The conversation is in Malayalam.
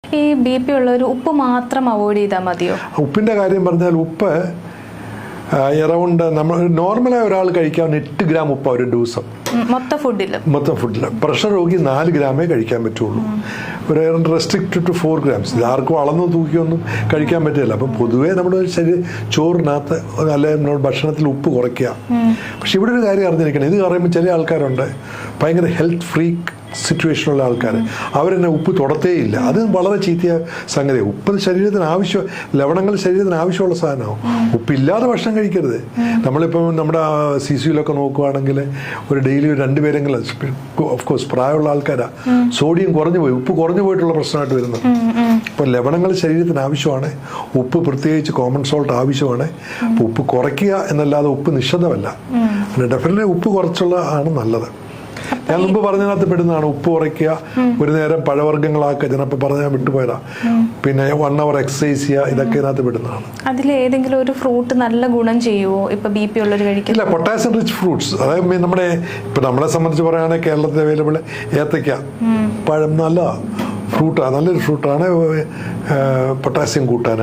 ഈ BP ഉള്ളൊരു ഉപ്പ് മാത്രം അവോയ്ഡ് ചെയ്താൽ മതിയോ? ഉപ്പിൻ്റെ കാര്യം പറഞ്ഞാൽ ഉപ്പ് എറൗണ്ട് നമ്മൾ നോർമലായി ഒരാൾ കഴിക്കാൻ 8 ഗ്രാം ഉപ്പ് ഒരു ദിവസം മൊത്തം ഫുഡിൽ. പ്രഷർ രോഗി 4 ഗ്രാമേ കഴിക്കാൻ പറ്റുള്ളൂ. ഒരു റെസ്ട്രിക്റ്റഡ് ടു 4 ഗ്രാംസ്. ഇത് ആർക്കും അളന്ന് തൂക്കിയൊന്നും കഴിക്കാൻ പറ്റില്ല. അപ്പം പൊതുവേ നമ്മുടെ ചോറിനകത്ത് അല്ലെങ്കിൽ നമ്മുടെ ഭക്ഷണത്തിൽ ഉപ്പ് കുറയ്ക്കുക. പക്ഷെ ഇവിടെ ഒരു കാര്യം അറിഞ്ഞിരിക്കണം. ഇത് പറയുമ്പോൾ ചില ആൾക്കാരുണ്ട് ഭയങ്കര ഹെൽത്ത് ഫ്രീക്ക് സിറ്റുവേഷനുള്ള ആൾക്കാർ, അവരെന്നെ ഉപ്പ് തൊടത്തേയില്ല. അത് വളരെ ചീത്തയ സംഗതിയാണ്. ഉപ്പ് ശരീരത്തിന് ലവണങ്ങൾ ശരീരത്തിന് ആവശ്യമുള്ള സാധനമാണ്. ഉപ്പില്ലാതെ ഭക്ഷണം കഴിക്കരുത്. നമ്മളിപ്പം നമ്മുടെ CCUലൊക്കെ നോക്കുകയാണെങ്കിൽ ഒരു ഡെയിലി 2 പേരെങ്കിലും ഓഫ് കോഴ്സ് പ്രായമുള്ള ആൾക്കാരാണ് സോഡിയം കുറഞ്ഞു പോയി, ഉപ്പ് കുറഞ്ഞു പോയിട്ടുള്ള പ്രശ്നമായിട്ട് വരുന്നത്. അപ്പോൾ ലവണങ്ങൾ ശരീരത്തിന് ആവശ്യമാണ്. ഉപ്പ് പ്രത്യേകിച്ച് കോമൺ സോൾട്ട് ആവശ്യമാണ്. അപ്പോൾ ഉപ്പ് കുറയ്ക്കുക എന്നല്ലാതെ ഉപ്പ് നിഷേധമല്ല. ഡെഫിനറ്റ്ലി ഉപ്പ് കുറച്ചുള്ള ആണ് നല്ലത്. ഞാൻ മുമ്പ് പറഞ്ഞതിനകത്ത് പെടുന്നതാണ് ഉപ്പ് കുറയ്ക്കുക, ഒരു നേരം പഴവർഗ്ഗങ്ങളാക്കുക, ചിലപ്പോൾ പറഞ്ഞാൽ വിട്ടുപോയതാ, പിന്നെ 1 hour എക്സസൈസ് ചെയ്യുക, ഇതൊക്കെ ഇതിനകത്ത് പെടുന്നതാണ്. അതിലേതെങ്കിലും ഒരു ഫ്രൂട്ട് നല്ല ഗുണം ചെയ്യുമോ ഇപ്പൊ BP ഉള്ളവർ കഴിക്കില്ല? ഇല്ല, പൊട്ടാസ്യം റിച്ച് ഫ്രൂട്ട്സ്, അതായത് നമ്മളെ സംബന്ധിച്ച് പറയുകയാണെങ്കിൽ കേരളത്തിൽ അവൈലബിൾ ഏത്തയ്ക്ക, പഴം നല്ല ഫ്രൂട്ടാണ്, നല്ലൊരു ഫ്രൂട്ടാണ് പൊട്ടാസ്യം കൂട്ടാൻ.